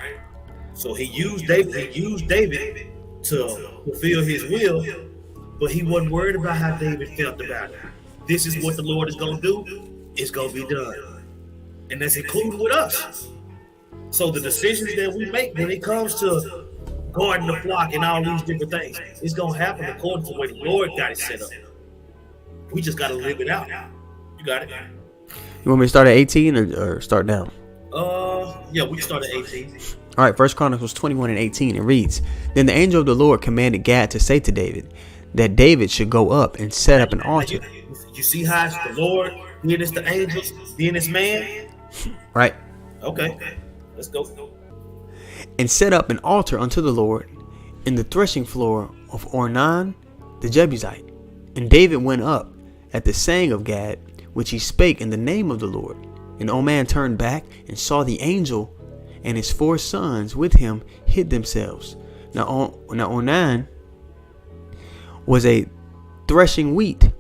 So he used David to fulfill his will, but he wasn't worried about how David felt about it. This is what the Lord is going to do. It's going to be done. And that's included with us. So the decisions that we make when it comes to guarding the flock and all these different things, it's gonna happen according to the way the Lord got it set up. We just gotta live it out. You got it? You want me to start at 18 or start down? Yeah, we can start at 18. All right, 1 Chronicles 21 and 18, it reads, Then the angel of the Lord commanded Gad to say to David that David should go up and set up an altar. You see how it's the Lord, then it's the angels, then it's man? Right? Okay, let's go. And set up an altar unto the Lord in the threshing floor of Ornan the Jebusite. And David went up at the saying of Gad, which he spake in the name of the Lord. And Oman turned back and saw the angel, and his 4 sons with him hid themselves. Now Ornan was a threshing wheat.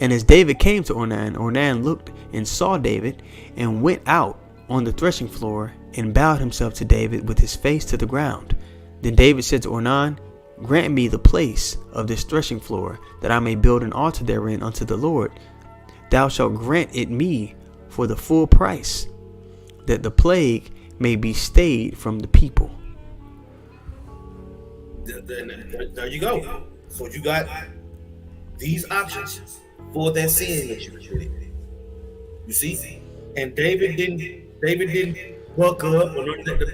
And as David came to Ornan, Ornan looked and saw David, and went out on the threshing floor, and bowed himself to David with his face to the ground. Then David said to Ornan, Grant me the place of this threshing floor, that I may build an altar therein unto the Lord. Thou shalt grant it me for the full price, that the plague may be stayed from the people. There you go. So you got these options for that sin that you committed. You see? And David didn't buck up.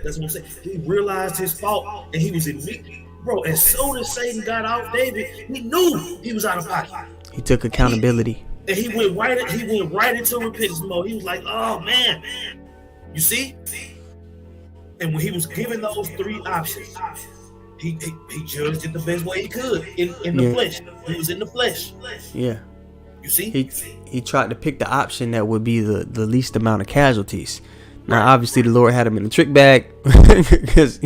That's what I'm saying. He realized his fault, and he was immediate. Bro, as soon as Satan got off David, he knew he was out of pocket. He took accountability. And he went right into repentance mode. He was like, oh man. You see? And when he was given those 3 options, he judged it the best way he could in the flesh. He was in the flesh. Yeah. You see? He tried to pick the option that would be the least amount of casualties. Now, obviously, the Lord had him in a trick bag, because,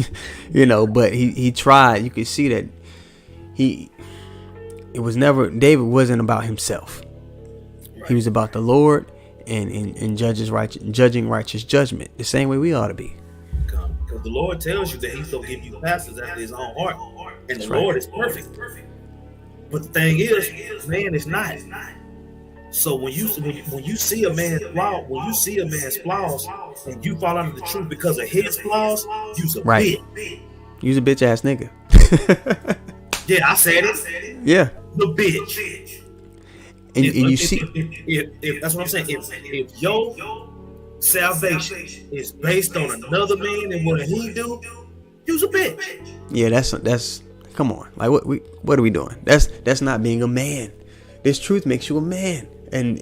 but he tried. You could see that David wasn't about himself. Right. He was about the Lord and judging righteous judgment, the same way we ought to be. Because the Lord tells you that he's going to give you pastors after his own heart. And the Lord is perfect. But the thing is, man is not. So when you see a man's flaws, and you fall under the truth because of his flaws, you's a bitch. You's a bitch ass nigga. Yeah, I said it. Yeah. The bitch. And you see, if that's what I'm saying. If your salvation is based on another man and what he do, you's a bitch. Yeah, that's come on. Like what are we doing? That's not being a man. This truth makes you a man. And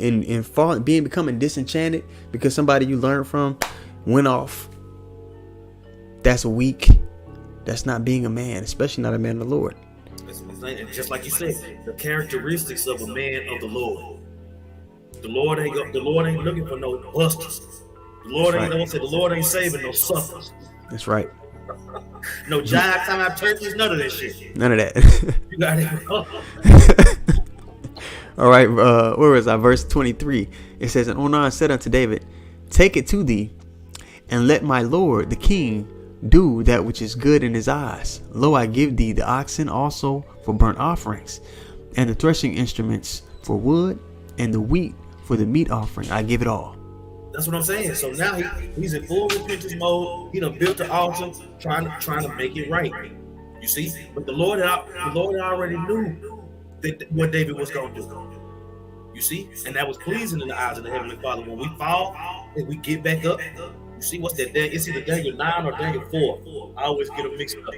becoming disenchanted because somebody you learned from went off. That's weak. That's not being a man, especially not a man of the Lord. Just like you said, the characteristics of a man of the Lord. The Lord ain't looking for no busters. The Lord ain't saving no suckers. That's right. No jive time turkeys, none of that shit. None of that. You got it. All right, where was I? Verse 23. It says, And Ornan said unto David, Take it to thee, and let my lord the king do that which is good in his eyes. Lo, I give thee the oxen also for burnt offerings, and the threshing instruments for wood, and the wheat for the meat offering. I give it all. That's what I'm saying. So now he's in full repentance mode. He done built the altar, trying to make it right. You see, but the Lord already knew what David was going to do. You see? And that was pleasing in the eyes of the Heavenly Father. When we fall and we get back up, you see what's that? It's either Daniel 9 or Daniel 4. I always get them mixed up.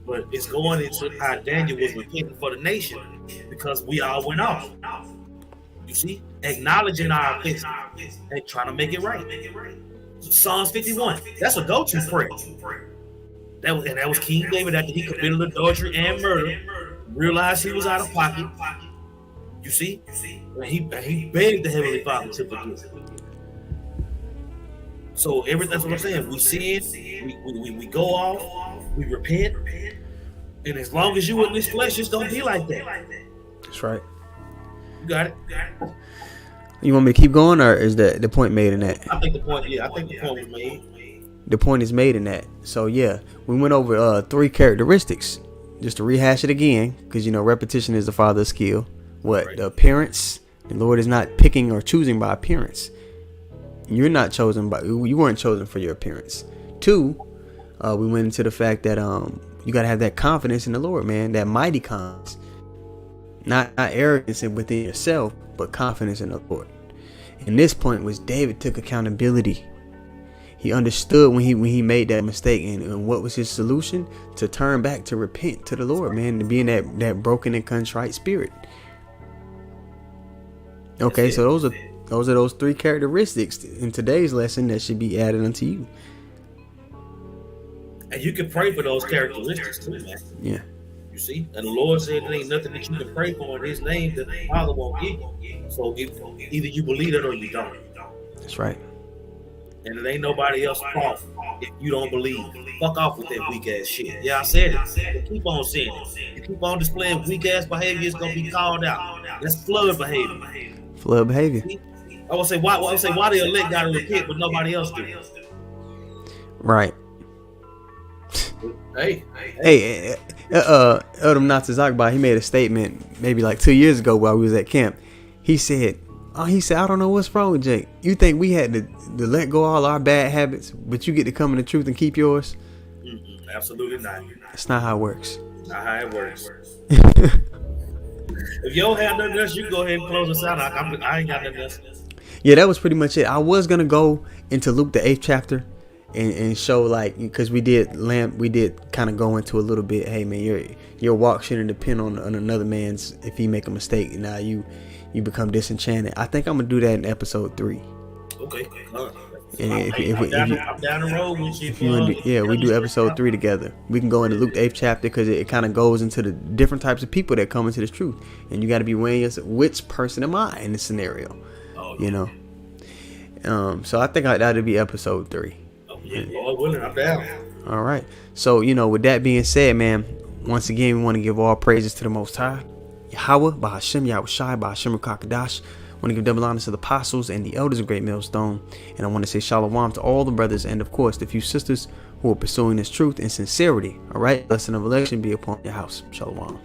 But it's going into how Daniel was repenting for the nation because we all went off. You see? Acknowledging our offense and trying to make it right. Psalms 51. That's a go-to prayer. That was King David after he committed adultery and murder. Realized he was out of pocket. You see? And he begged the Heavenly Father to forgive him. So that's what I'm saying. We sin, we go off, we repent, and as long as you in this flesh, it's gonna be like that. That's right. You got it. You want me to keep going, or is the point made in that? I think the point was made. The point is made in that. So yeah, we went over 3 characteristics. Just to rehash it again, because repetition is the father of skill. Right. The appearance. The Lord is not picking or choosing by appearance. You weren't chosen for your appearance. 2, we went into the fact that you got to have that confidence in the Lord, man, that mighty confidence, not arrogance within yourself, but confidence in the Lord. And this point was David took accountability. He understood when he made that mistake, and what was his solution? To turn back, to repent to the Lord, man, to be in that broken and contrite spirit. Okay, so those are those 3 characteristics in today's lesson that should be added unto you. And you can pray for those characteristics too, man. Yeah. You see? And the Lord said there ain't nothing that you can pray for in his name that the Father won't give you. So either you believe it or you don't. That's right. And it ain't nobody else's fault if you don't believe. Fuck off with that weak ass shit. Yeah, I said it. But keep on saying it. You keep on displaying weak ass behavior, it's gonna be called out. That's flood behavior. Flood behavior. I would say why the elect gotta repent but nobody else do. Right. Hey. Eldam Natazakba, he made a statement maybe like 2 years ago while we was at camp. He said, I don't know what's wrong with Jake. You think we had to let go all our bad habits, but you get to come in the truth and keep yours? Absolutely not. That's not how it works. Not how it works. If you don't have nothing else, you can go ahead and close us out. I ain't got nothing else. Yeah, that was pretty much it. I was gonna go into Luke the 8th chapter and show, like, because we did kind of go into a little bit. Hey man, your walk shouldn't depend on another man's. If he make a mistake, now you become disenchanted. I think I'm gonna do that in episode 3. Okay. And I'm down the road with you. We do episode 3 together. We can go into Luke the 8th chapter because it kind of goes into the different types of people that come into this truth, and you got to be weighing yourself. Which person am I in this scenario? You know. So I think that'll be episode 3. Yeah, Lord willing, I'm down. All right. So, with that being said, man, once again, we want to give all praises to the Most High, Yahweh, Bahashem, Yahushai, Bahashem, Rakakadash. I want to give double honor to the apostles and the elders of Great Millstone. And I want to say shalom to all the brothers and, of course, the few sisters who are pursuing this truth in sincerity. All right. Blessing of election be upon your house. Shalom.